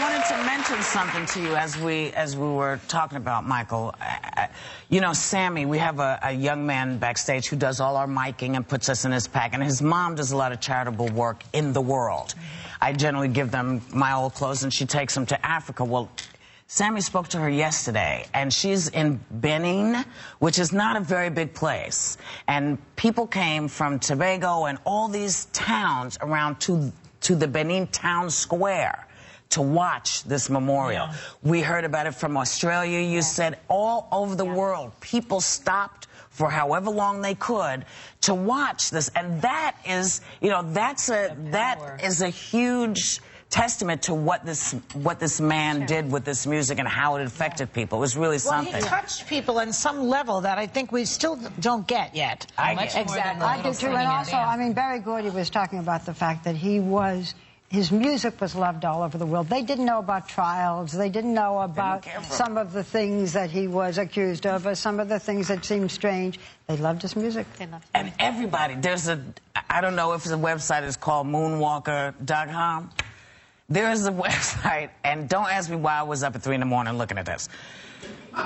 wanted to mention something to you as we were talking about Michael. You know, Sammy, we have a young man backstage who does all our miking and puts us in his pack, and his mom does a lot of charitable work in the world. I generally give them my old clothes, and she takes them to Africa. Well, Sammy spoke to her yesterday, and she's in Benin, which is not a very big place. And people came from Tobago and all these towns around to the Benin town square to watch this memorial. Yeah. We heard about it from Australia, you said, all over the world. People stopped for however long they could to watch this. And that is, you know, that is a huge testament to what this man did with this music and how it affected people. It was really something. Well, he touched people on some level that I think we still don't get yet. Exactly. I do too. And also, I mean, Barry Gordy was talking about the fact that his music was loved all over the world. They didn't know about trials. They didn't know about some of the things that he was accused of or some of the things that seemed strange. They loved his music. And everybody, I don't know if the website is called moonwalker.com. There is a website, and don't ask me why I was up at 3 in the morning looking at this.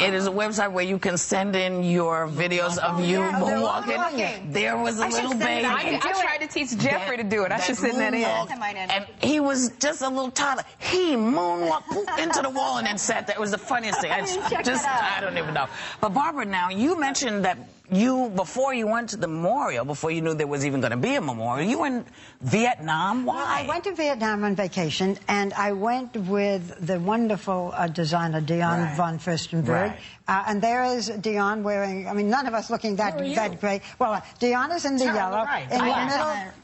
It is a website where you can send in your videos of you moonwalking. There was a little baby. I tried to teach Jeffrey to do it. I should send that in. And he was just a little toddler. He moonwalked into the wall and then sat there. It was the funniest thing. I don't even know. But Barbara, now, you mentioned that before you went to the memorial, before you knew there was even going to be a memorial, you were in Vietnam. Why? Well, I went to Vietnam on vacation, and I went with the wonderful designer, Dion von Furstenberg. Right. And there is Dion wearing, I mean, none of us looking that great. Well, Dion is in the yellow.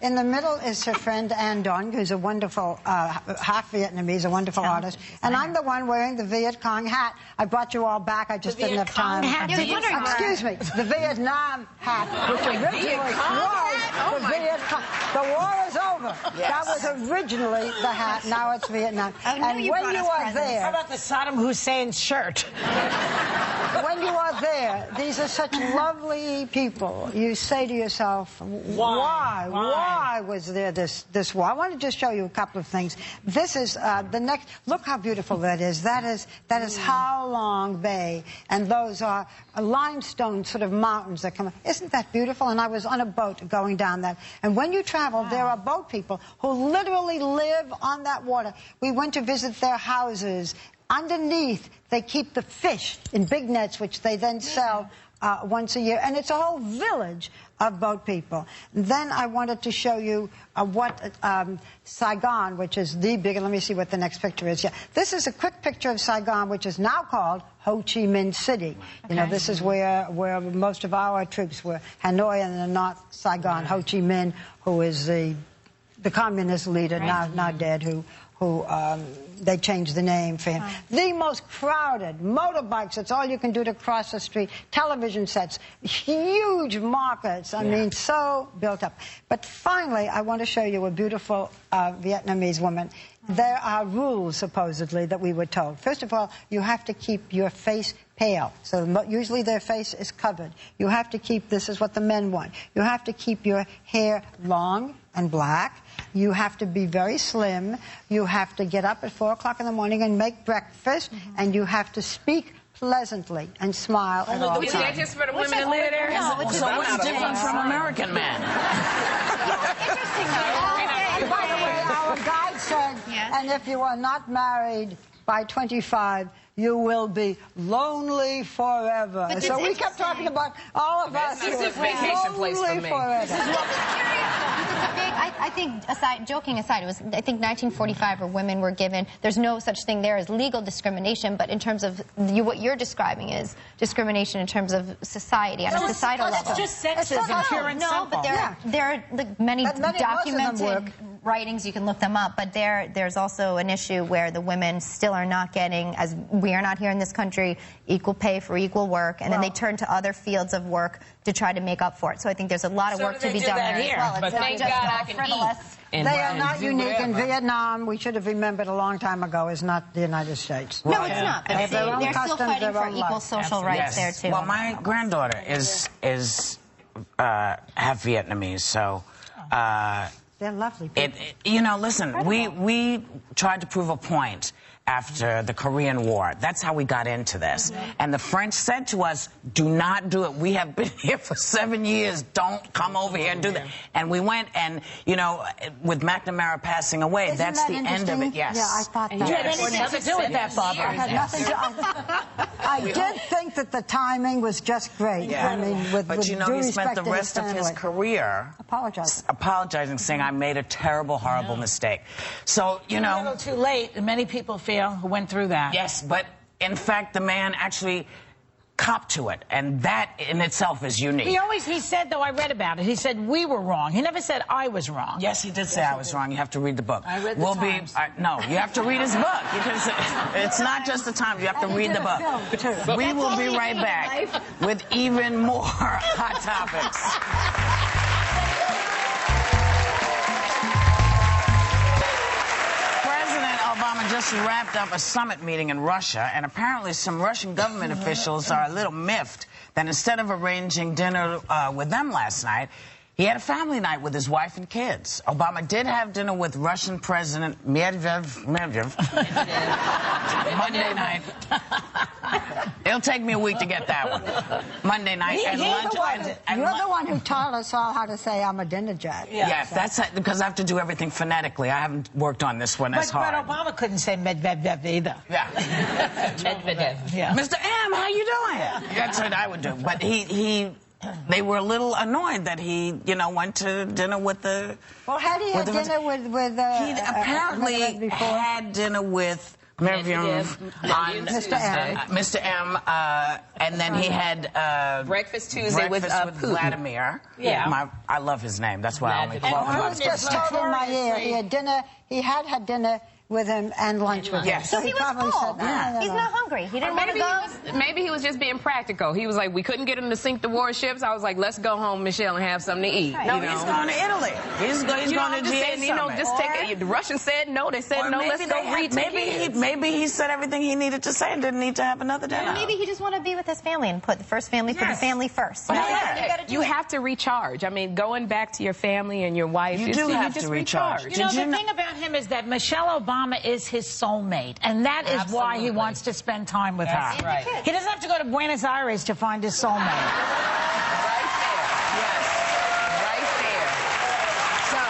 In the middle is her friend Anh Dong, who's a wonderful, half Vietnamese, a wonderful artist. And I'm the one wearing the Viet Cong hat. I brought you all back. I just didn't have time. Excuse me, the Vietnam hat, which originally was the Viet Cong. The war is over. That was originally the hat. Now it's Vietnam. And when you are there, how about the Saddam Hussein shirt? When you are there, these are such lovely people. You say to yourself, why was there this war? I want to just show you a couple of things. This is the next. Look how beautiful that is. That is How Long Bay, and those are limestone sort of mountains that come. Isn't that beautiful? And I was on a boat going down that. And when you travel, there are boat people who literally live on that water. We went to visit their houses. Underneath, they keep the fish in big nets, which they then sell once a year. And it's a whole village of boat people. Then I wanted to show you what Saigon, which is the big, let me see what the next picture is. Yeah, this is a quick picture of Saigon, which is now called Ho Chi Minh City. You know, this is where most of our troops were. Hanoi and the North Saigon. Ho Chi Minh, who is the communist leader, now dead, who they changed the name for him. The most crowded, motorbikes, that's all you can do to cross the street, television sets, huge markets, I mean, so built up. But finally, I want to show you a beautiful Vietnamese woman. There are rules, supposedly, that we were told. First of all, you have to keep your face pale. So usually their face is covered. You have to keep, this is what the men want, you have to keep your hair long and black. You have to be very slim. You have to get up at 4 o'clock in the morning and make breakfast. And you have to speak pleasantly and smile at all times. Is that just for the women that live there? So what's different from American men? Interesting. And by the way, our guide said, and if you are not married by 25, you will be lonely forever. So we kept talking about all of us. This is a vacation place for me. I think, joking aside, it was, I think, 1945 where women were given, there's no such thing there as legal discrimination, but in terms of what you're describing is discrimination in terms of society, on a societal level. It's just sexism, pure and simple. But there are like, many documented writings, you can look them up, but there's also an issue where the women still are not getting, as we are not here in this country, equal pay for equal work, and then they turn to other fields of work to try to make up for it. So I think there's a lot of work to be done there as well. But thank God I can eat. They are not unique in Vietnam. We should have remembered a long time ago is not the United States. No, it's not. But they're still fighting for equal social rights there too. Well, my granddaughter is half Vietnamese, so. They're lovely people. You know, listen, we tried to prove a point after the Korean War. That's how we got into this. And the French said to us, do not do it. We have been here for 7 years. Don't come over here and do that. And we went, and, you know, with McNamara passing away, Isn't that's that the end of it, yes. Yeah, I thought that. You had anything to do with that, Barbara? I had nothing to... I did think that the timing was just great. Yeah. I mean, but you know, he spent the rest of his career apologizing, saying, I made a terrible, horrible mistake. So, you know... A little too late, and many people feel who went through that. Yes, but in fact, the man actually copped to it, and that in itself is unique. He said, though, I read about it, he said we were wrong. He never said I was wrong. Yes, he did say I was wrong. You have to read the book. I read the Times. No, you have to read his book, because it's not just the Times. You have to read the book. We will be right back with even more hot topics. Obama just wrapped up a summit meeting in Russia, and apparently some Russian government officials are a little miffed that instead of arranging dinner with them last night, he had a family night with his wife and kids. Obama did have dinner with Russian President Medvedev Monday night. It'll take me a week to get that one. Monday night at lunch. You're the one who taught us all how to say I'm a dinner jet. Yes, that's because I have to do everything phonetically. I haven't worked on this one as hard. But Obama couldn't say Medvedev either. Yeah. Medvedev. Yeah. Mr. M, how you doing? That's what I would do. But they were a little annoyed that he, you know, went to dinner with the... Well, had he had dinner with he apparently had dinner with Miriam on Mr. M, and then he had Breakfast Tuesday with Vladimir. Yeah. I love his name. That's why I only call him. I was just told in my ear he had dinner. He had dinner with him and lunch with him. Yes. So he was probably full. said, He's not hungry. He didn't want to go. Maybe he was just being practical. He was like, we couldn't get him to sink the warships. I was like, let's go home, Michelle, and have something to eat. No, he's going to Italy. He's going to GA you know, just take it. The Russians said no. They said no. Let's go read. Maybe he said everything he needed to say and didn't need to have another dinner. Maybe he just wanted to be with his family and put the first family, put the family first. You have to recharge. I mean, going back to your family and your wife, you do have to recharge. You know, the thing about him is that Michelle Obama is his soulmate, and that is why he wants to spend time with her. Right. He doesn't have to go to Buenos Aires to find his soulmate. Right there. Yes. Right there. So,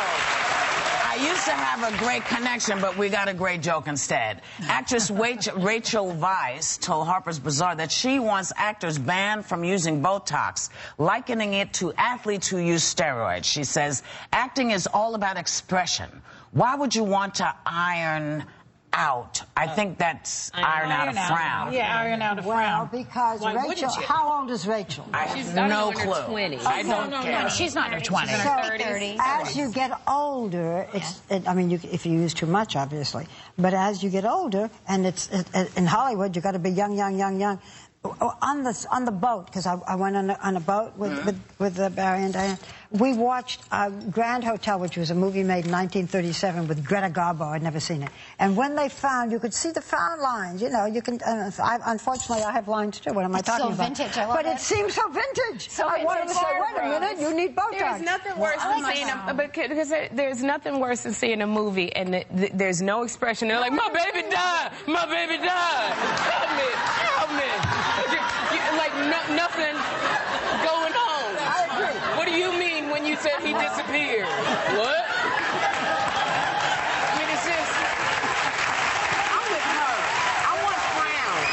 I used to have a great connection, but we got a great joke instead. Actress Rachel Weisz told Harper's Bazaar that she wants actors banned from using Botox, likening it to athletes who use steroids. She says, acting is all about expression. Why would you want to iron out? I think that's iron out a frown. Yeah, iron out a frown. Well, because Rachel, how old is Rachel? I have no clue. I don't care. No, she's not in her 20s. So, 30s. as you get older, I mean, if you use too much, obviously, but as you get older, and in Hollywood, you got to be young. On the boat, because I went on a boat with Barry and Diane. We watched Grand Hotel, which was a movie made in 1937 with Greta Garbo. I'd never seen it. And when they found, you could see the found lines. You know, you can. Unfortunately, I have lines too. What am I talking about? It's so vintage. I love it. But it seems so vintage. I wanted to say, wait a minute, you need Botox. There's nothing worse than seeing because there's nothing worse than seeing a movie and there's no expression. They're like, my baby died. My baby died. Help me. Like nothing going on. I agree. What do you mean when you said he disappeared? What? I mean, it's just... I'm with her. I want frowns.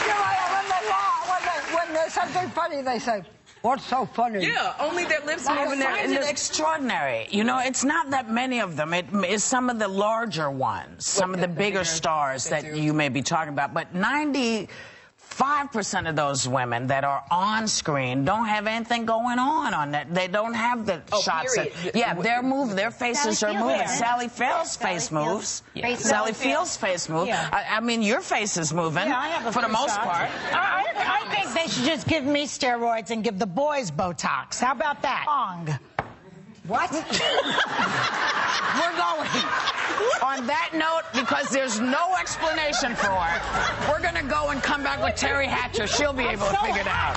You know, when there's something funny, they say, what's so funny? Yeah, only their lips moving. I find it extraordinary. You know, it's not that many of them. It is some of the larger ones, some of the bigger stars that you may be talking about, but 95% of those women that are on screen don't have anything going on that. They don't have the shots. Their faces are moving. Sally Field's face moves. Sally Field's face moves. I mean, your face is moving for the most part. I think they should just give me steroids and give the boys Botox. How about that? What? We're going. On that note, because there's no explanation for it, we're going to go and come back with Terry Hatcher. She'll be able to figure it out.